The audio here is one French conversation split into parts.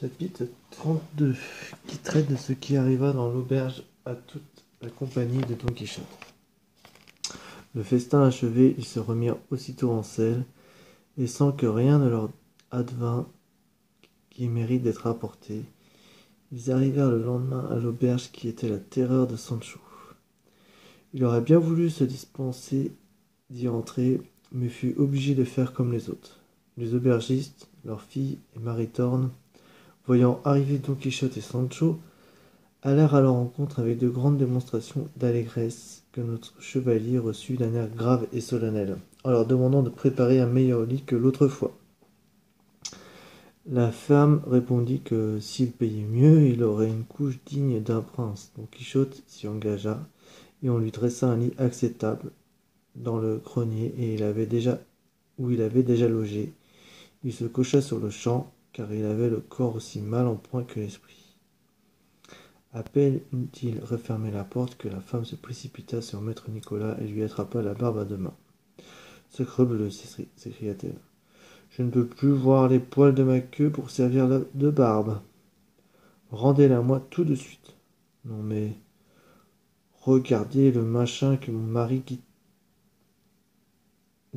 Chapitre 32, qui traite de ce qui arriva dans l'auberge à toute la compagnie de Don Quichotte. Le festin achevé, ils se remirent aussitôt en selle, et sans que rien ne leur advint qui mérite d'être rapporté, ils arrivèrent le lendemain à l'auberge qui était la terreur de Sancho. Il aurait bien voulu se dispenser d'y entrer, mais fut obligé de faire comme les autres. Les aubergistes, leurs filles et Maritorne, voyant arriver Don Quichotte et Sancho, allèrent à leur rencontre avec de grandes démonstrations d'allégresse que notre chevalier reçut d'un air grave et solennel, en leur demandant de préparer un meilleur lit que l'autre fois. La femme répondit que s'il payait mieux, il aurait une couche digne d'un prince. Don Quichotte s'y engagea, et on lui dressa un lit acceptable dans le grenier où il avait déjà logé. Il se coucha sur le champ, car il avait le corps aussi mal en point que l'esprit. À peine eut-il refermé la porte que la femme se précipita sur maître Nicolas et lui attrapa la barbe à deux mains. « Sacrebleu !» s'écria-t-elle. « Je ne peux plus voir les poils de ma queue pour servir de barbe. Rendez-la moi tout de suite. Non mais, regardez le machin de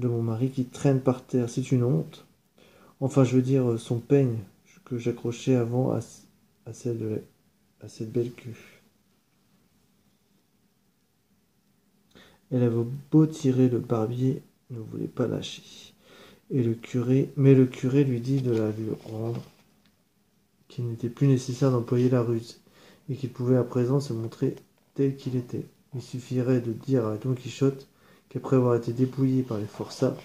mon mari qui traîne par terre, c'est une honte. Enfin, je veux dire, son peigne que j'accrochais avant à cette belle queue. Elle avait beau tirer, le barbier ne voulait pas lâcher. Mais le curé lui dit de la lui rendre, qu'il n'était plus nécessaire d'employer la ruse, et qu'il pouvait à présent se montrer tel qu'il était. Il suffirait de dire à Don Quichotte qu'après avoir été dépouillé par les forçats,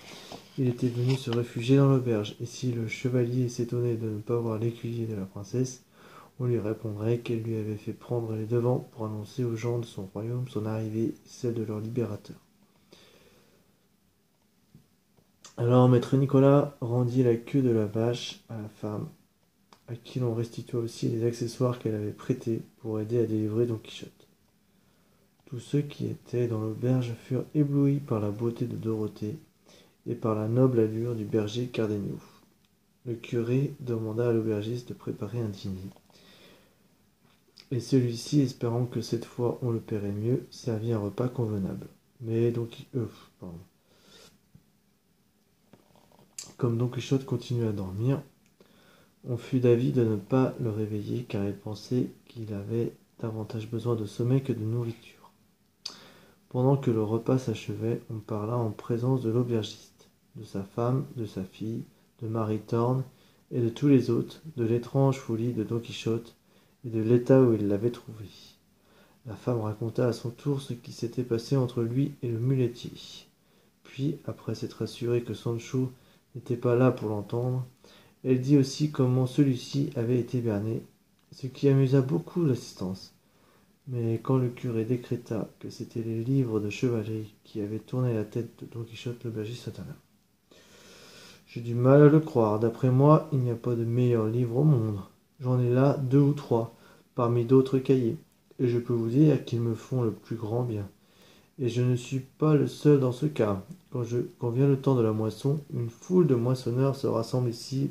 il était venu se réfugier dans l'auberge, et si le chevalier s'étonnait de ne pas voir l'écuyer de la princesse, on lui répondrait qu'elle lui avait fait prendre les devants pour annoncer aux gens de son royaume son arrivée et celle de leur libérateur. Alors maître Nicolas rendit la queue de la vache à la femme, à qui l'on restitua aussi les accessoires qu'elle avait prêtés pour aider à délivrer Don Quichotte. Tous ceux qui étaient dans l'auberge furent éblouis par la beauté de Dorothée et par la noble allure du berger Cardenio. Le curé demanda à l'aubergiste de préparer un dîner, et celui-ci, espérant que cette fois on le paierait mieux, servit un repas convenable. Mais comme Don Quichotte continuait à dormir, on fut d'avis de ne pas le réveiller, car il pensait qu'il avait davantage besoin de sommeil que de nourriture. Pendant que le repas s'achevait, on parla en présence de l'aubergiste, de sa femme, de sa fille, de Maritorne et de tous les autres, de l'étrange folie de Don Quichotte et de l'état où il l'avait trouvé. La femme raconta à son tour ce qui s'était passé entre lui et le muletier. Puis, après s'être assurée que Sancho n'était pas là pour l'entendre, elle dit aussi comment celui-ci avait été berné, ce qui amusa beaucoup l'assistance. Mais quand le curé décréta que c'étaient les livres de chevalerie qui avaient tourné la tête de Don Quichotte, l'aubergiste s'étonna. « J'ai du mal à le croire. D'après moi, il n'y a pas de meilleur livre au monde. J'en ai là 2 ou 3, parmi d'autres cahiers, et je peux vous dire qu'ils me font le plus grand bien. Et je ne suis pas le seul dans ce cas. Quand vient le temps de la moisson, une foule de moissonneurs se rassemble ici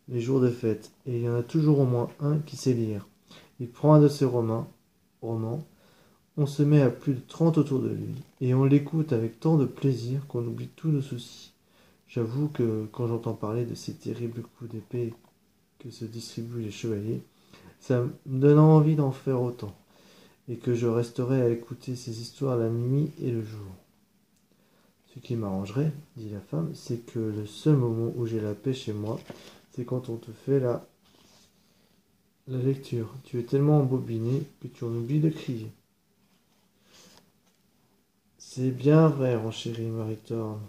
les jours de fête, et il y en a toujours au moins un qui sait lire. Il prend un de ces romans, on se met à plus de 30 autour de lui, et on l'écoute avec tant de plaisir qu'on oublie tous nos soucis. J'avoue que quand j'entends parler de ces terribles coups d'épée que se distribuent les chevaliers, ça me donne envie d'en faire autant, et que je resterai à écouter ces histoires la nuit et le jour. Ce qui m'arrangerait, dit la femme, c'est que le seul moment où j'ai la paix chez moi, c'est quand on te fait la lecture. Tu es tellement embobiné que tu en oublies de crier. C'est bien vrai, renchérit Maritorne.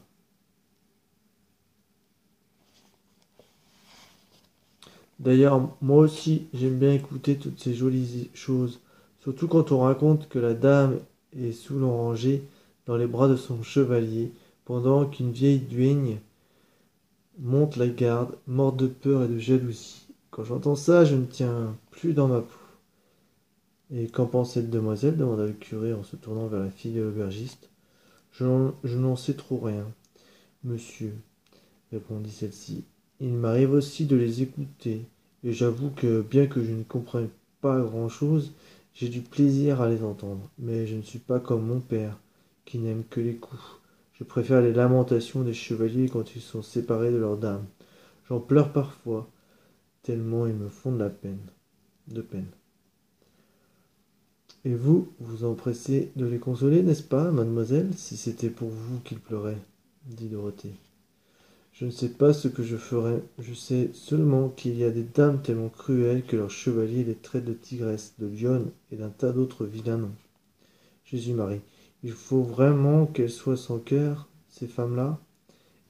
D'ailleurs, moi aussi, j'aime bien écouter toutes ces jolies choses, surtout quand on raconte que la dame est sous l'oranger dans les bras de son chevalier, pendant qu'une vieille duègne monte la garde, morte de peur et de jalousie. Quand j'entends ça, je ne tiens plus dans ma peau. Et qu'en pense cette demoiselle demanda le curé en se tournant vers la fille de l'aubergiste. Je n'en sais trop rien, monsieur, répondit celle-ci. Il m'arrive aussi de les écouter, et j'avoue que, bien que je ne comprenne pas grand-chose, j'ai du plaisir à les entendre. Mais je ne suis pas comme mon père, qui n'aime que les coups. Je préfère les lamentations des chevaliers quand ils sont séparés de leurs dames. J'en pleure parfois, tellement ils me font de peine. Et vous, vous empressez de les consoler, n'est-ce pas, mademoiselle, si c'était pour vous qu'ils pleuraient, dit Dorothée. Je ne sais pas ce que je ferais, je sais seulement qu'il y a des dames tellement cruelles que leurs chevaliers les traitent de tigresses, de lionnes et d'un tas d'autres vilains noms. Jésus-Marie, il faut vraiment qu'elles soient sans cœur, ces femmes-là,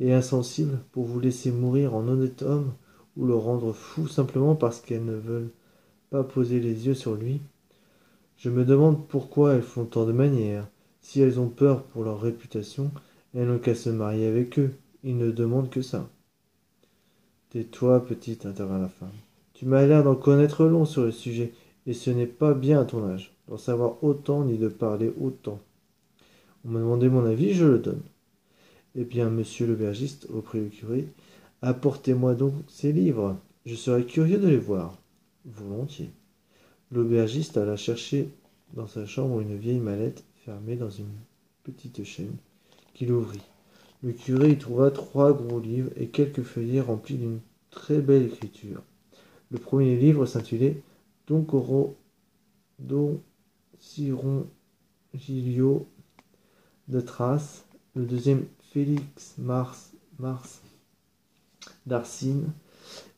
et insensibles, pour vous laisser mourir en honnête homme, ou le rendre fou simplement parce qu'elles ne veulent pas poser les yeux sur lui. Je me demande pourquoi elles font tant de manières. Si elles ont peur pour leur réputation, elles n'ont qu'à se marier avec eux. Ils ne demandent que ça. Tais-toi, petite, intervint la femme. Tu m'as l'air d'en connaître long sur le sujet, et ce n'est pas bien à ton âge, d'en savoir autant ni de parler autant. On m'a demandé mon avis, je le donne. Eh bien, monsieur l'aubergiste, reprit le curé, apportez-moi donc ces livres. Je serais curieux de les voir. Volontiers. L'aubergiste alla chercher dans sa chambre une vieille mallette fermée dans une petite chaîne, qu'il ouvrit. Le curé y trouva 3 gros livres et quelques feuillets remplis d'une très belle écriture. Le premier livre s'intitulait Don Cirongilio de Thrace, le deuxième Félix Mars d'Arsine,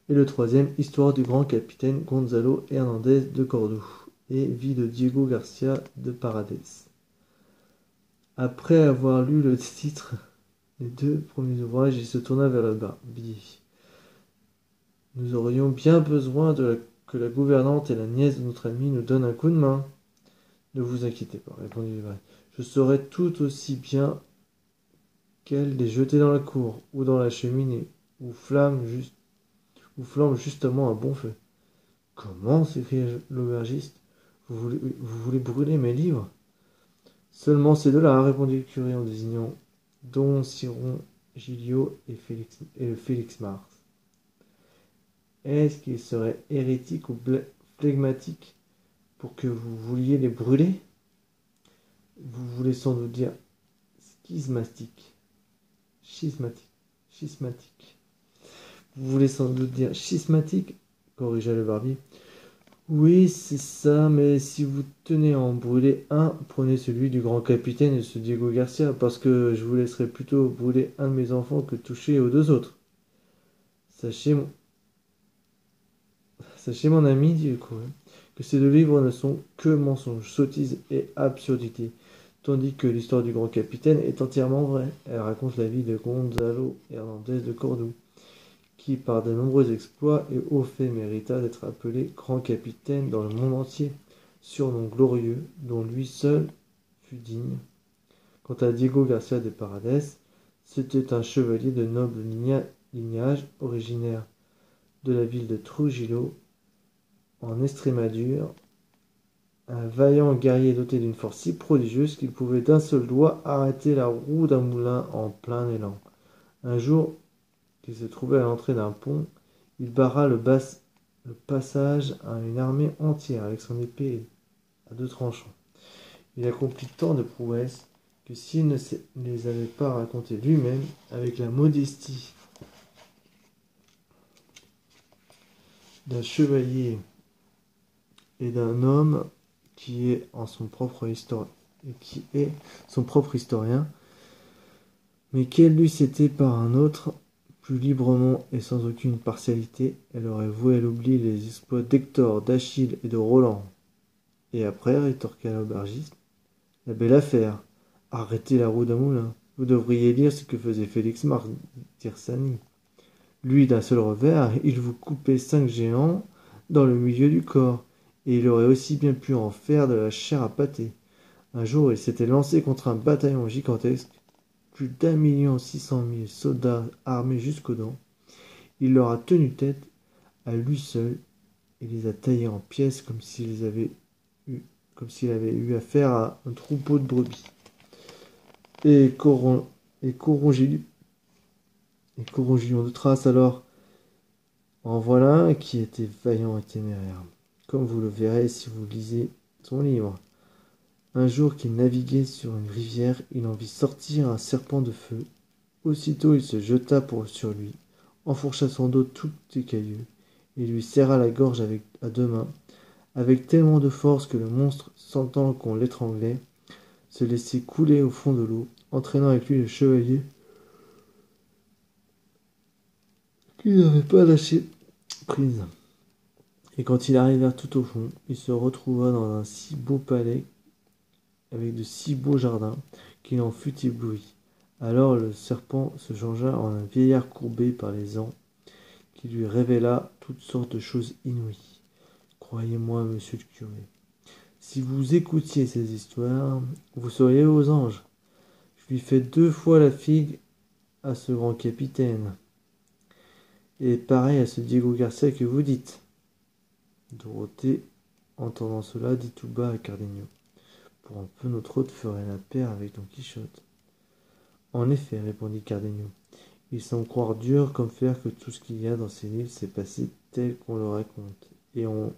et le troisième Histoire du grand capitaine Gonzalo Hernandez de Cordoue et Vie de Diego Garcia de Paredes. Après avoir lu le titre des 2 premiers ouvrages, il se tourna vers le barbier. Nous aurions bien besoin que la gouvernante et la nièce de notre ami nous donnent un coup de main. Ne vous inquiétez pas, répondit le barbier. Je saurais tout aussi bien qu'elle les jeter dans la cour, ou dans la cheminée, où flambe justement un bon feu. Comment s'écria l'aubergiste. Vous voulez brûler mes livres? Seulement ces deux-là, répondit le curé en désignant Don Ciron Gilio et Félix Mars. Est-ce qu'il serait hérétique ou flegmatique pour que vous vouliez les brûler? Vous voulez sans doute dire schismatique. Vous voulez sans doute dire schismatique, corrigea le barbier. Oui, c'est ça, mais si vous tenez à en brûler un, prenez celui du grand capitaine et de ce Diego Garcia, parce que je vous laisserai plutôt brûler un de mes enfants que toucher aux 2 autres. Sachez, mon ami, dit le curé, que ces 2 livres ne sont que mensonges, sottises et absurdités, tandis que l'histoire du grand capitaine est entièrement vraie. Elle raconte la vie de Gonzalo Hernandez de Cordoue, qui, par de nombreux exploits et hauts faits, mérita d'être appelé grand capitaine dans le monde entier, surnom glorieux dont lui seul fut digne. Quant à Diego Garcia de Paredes, c'était un chevalier de noble lignage, originaire de la ville de Trujillo, en Estrémadure, un vaillant guerrier doté d'une force si prodigieuse qu'il pouvait d'un seul doigt arrêter la roue d'un moulin en plein élan. Un jour, qu'il se trouvait à l'entrée d'un pont, il barra le passage à une armée entière avec son épée à 2 tranchants. Il accomplit tant de prouesses que s'il ne les avait pas racontées lui-même avec la modestie d'un chevalier et d'un homme qui est son propre historien, mais qu'elle l'eût été par un autre, plus librement et sans aucune partialité, elle aurait voué à l'oubli les exploits d'Hector, d'Achille et de Roland. Et après, rétorqua l'aubergiste, la belle affaire, arrêter la roue d'un moulin. Vous devriez lire ce que faisait Félix Tirsani. Lui, d'un seul revers, il vous coupait 5 géants dans le milieu du corps, et il aurait aussi bien pu en faire de la chair à pâté. Un jour, il s'était lancé contre un bataillon gigantesque, plus d'1,6 million soldats armés jusqu'aux dents. Il leur a tenu tête à lui seul et les a taillés en pièces comme s'il avait eu affaire à un troupeau de brebis. Et Corongilion de Thrace alors En voilà un qui était vaillant et téméraire, comme vous le verrez si vous lisez son livre. Un jour qu'il naviguait sur une rivière, il en vit sortir un serpent de feu. Aussitôt il se jeta sur lui, enfourcha son dos tout écailleux, et lui serra la gorge à deux mains, avec tellement de force que le monstre, sentant qu'on l'étranglait, se laissait couler au fond de l'eau, entraînant avec lui le chevalier, qui n'avait pas lâché prise. Et quand ils arrivèrent tout au fond, il se retrouva dans un si beau palais, avec de si beaux jardins, qu'il en fut ébloui. Alors le serpent se changea en un vieillard courbé par les ans, qui lui révéla toutes sortes de choses inouïes. Croyez-moi, monsieur le curé, si vous écoutiez ces histoires, vous seriez aux anges. Je lui fais 2 fois la figue à ce grand capitaine. Et pareil à ce Diego Garcia que vous dites. Dorothée, entendant cela, dit tout bas à Cardenio. Pour un peu, notre hôte ferait la paire avec Don Quichotte. En effet, répondit Cardenio, il semble croire dur comme fer que tout ce qu'il y a dans ces livres s'est passé tel qu'on le raconte, et on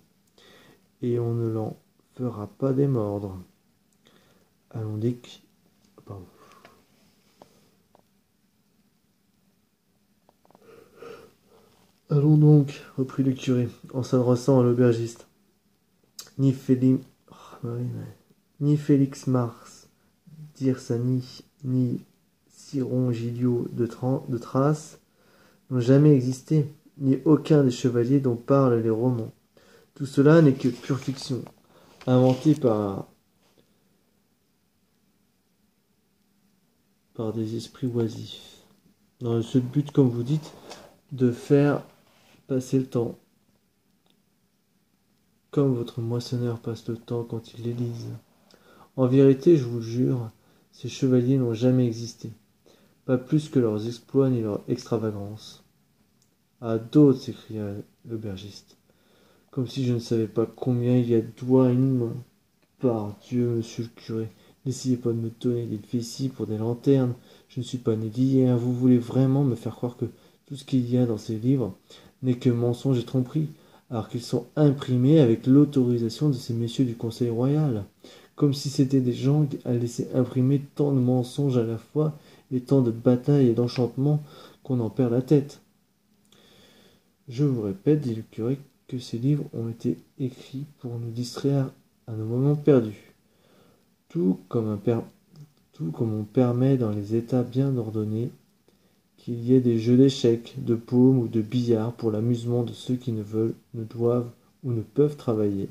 ne l'en fera pas démordre. Allons donc. Pardon. Allons donc, reprit le curé, en s'adressant à l'aubergiste. Ni Félix, ni Félix Mars, d'Hirsani, ni Ciron Giglio de Thrace n'ont jamais existé, ni aucun des chevaliers dont parlent les romans. Tout cela n'est que pure fiction, inventée par des esprits oisifs, dans le seul but, comme vous dites, de faire passer le temps, comme votre moissonneur passe le temps quand il les lise. En vérité, je vous le jure, ces chevaliers n'ont jamais existé, pas plus que leurs exploits ni leur extravagance. À d'autres, s'écria l'aubergiste, comme si je ne savais pas combien il y a de doigts à une main. Par Dieu, monsieur le curé, n'essayez pas de me donner des vessies pour des lanternes, je ne suis pas né d'hier, vous voulez vraiment me faire croire que tout ce qu'il y a dans ces livres n'est que mensonge et tromperie, alors qu'ils sont imprimés avec l'autorisation de ces messieurs du Conseil royal, comme si c'étaient des gens à laisser imprimer tant de mensonges à la fois et tant de batailles et d'enchantements qu'on en perd la tête. Je vous répète, dit le curé, que ces livres ont été écrits pour nous distraire à nos moments perdus, tout comme on permet dans les états bien ordonnés qu'il y ait des jeux d'échecs, de paume ou de billard pour l'amusement de ceux qui ne veulent, ne doivent ou ne peuvent travailler.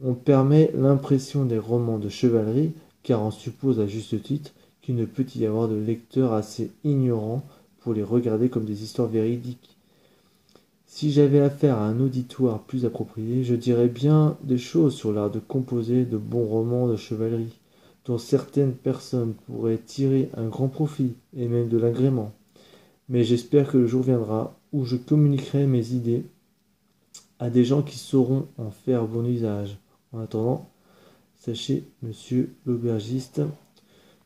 On permet l'impression des romans de chevalerie, car on suppose à juste titre qu'il ne peut y avoir de lecteurs assez ignorants pour les regarder comme des histoires véridiques. Si j'avais affaire à un auditoire plus approprié, je dirais bien des choses sur l'art de composer de bons romans de chevalerie, dont certaines personnes pourraient tirer un grand profit, et même de l'agrément. Mais j'espère que le jour viendra où je communiquerai mes idées à des gens qui sauront en faire bon usage. En attendant, sachez, monsieur l'aubergiste,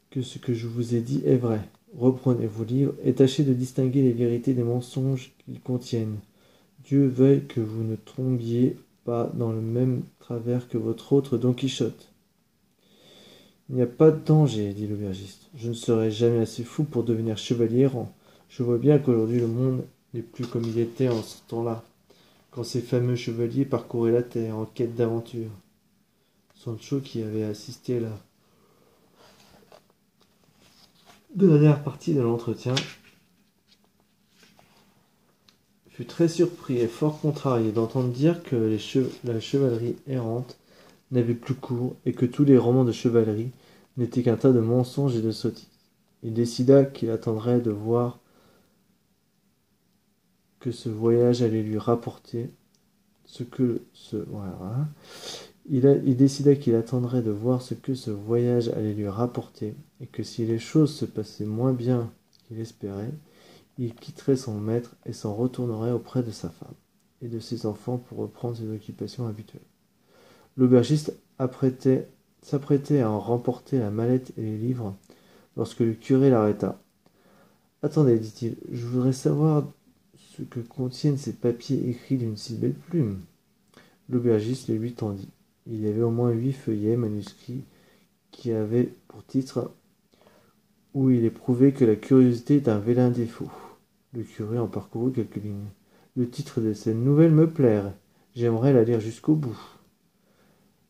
que ce que je vous ai dit est vrai. Reprenez vos livres et tâchez de distinguer les vérités des mensonges qu'ils contiennent. Dieu veuille que vous ne tombiez pas dans le même travers que votre autre Don Quichotte. Il n'y a pas de danger, dit l'aubergiste. Je ne serai jamais assez fou pour devenir chevalier errant. Je vois bien qu'aujourd'hui le monde n'est plus comme il était en ce temps-là, quand ces fameux chevaliers parcouraient la terre en quête d'aventure. Sancho, qui avait assisté à la dernière partie de l'entretien, fut très surpris et fort contrarié d'entendre dire que la chevalerie errante n'avait plus cours et que tous les romans de chevalerie n'étaient qu'un tas de mensonges et de sottises. Il décida qu'il attendrait de voir que ce voyage allait lui rapporter Il décida qu'il attendrait de voir ce que ce voyage allait lui rapporter, et que si les choses se passaient moins bien qu'il espérait, il quitterait son maître et s'en retournerait auprès de sa femme et de ses enfants pour reprendre ses occupations habituelles. L'aubergiste s'apprêtait à en remporter la mallette et les livres, lorsque le curé l'arrêta. « Attendez, dit-il, je voudrais savoir ce que contiennent ces papiers écrits d'une si belle plume. L'aubergiste les lui tendit. Il y avait au moins 8 feuillets manuscrits qui avaient pour titre « Où il est prouvé que la curiosité est un vilain défaut ». Le curé en parcourut quelques lignes. « Le titre de cette nouvelle me plaît. J'aimerais la lire jusqu'au bout. »«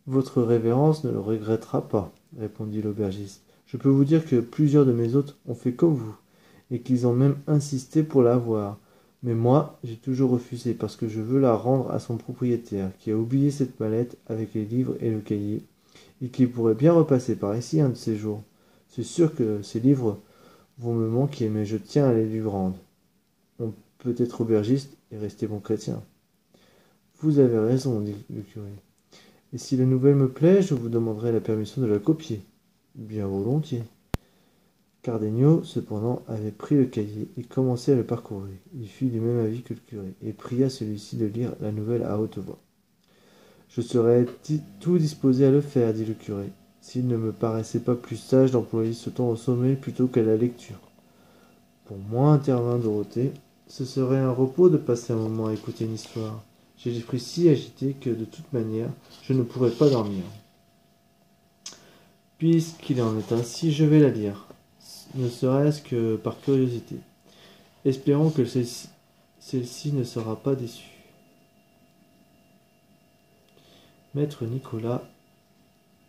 Votre révérence ne le regrettera pas, » répondit l'aubergiste. « Je peux vous dire que plusieurs de mes hôtes ont fait comme vous, et qu'ils ont même insisté pour la voir. Mais moi, j'ai toujours refusé parce que je veux la rendre à son propriétaire, qui a oublié cette mallette avec les livres et le cahier, et qui pourrait bien repasser par ici un de ces jours. C'est sûr que ces livres vont me manquer, mais je tiens à les lui rendre. On peut être aubergiste et rester bon chrétien. » « Vous avez raison, dit le curé. « Et si la nouvelle me plaît, je vous demanderai la permission de la copier. » « Bien volontiers. » Cardenio, cependant, avait pris le cahier et commençait à le parcourir. Il fut du même avis que le curé, et pria celui-ci de lire la nouvelle à haute voix. « Je serais tout disposé à le faire, dit le curé, s'il ne me paraissait pas plus sage d'employer ce temps au sommeil plutôt qu'à la lecture. Pour moi, intervint Dorothée, ce serait un repos de passer un moment à écouter une histoire. J'ai l'esprit si agité que, de toute manière, je ne pourrais pas dormir. Puisqu'il en est ainsi, je vais la lire, ne serait-ce que par curiosité. Espérons que celle-ci ne sera pas déçue. » Maître Nicolas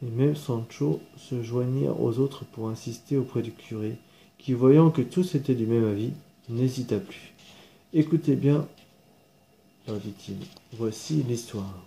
et même Sancho se joignirent aux autres pour insister auprès du curé, qui, voyant que tous étaient du même avis, n'hésita plus. « Écoutez bien, leur dit-il, voici l'histoire.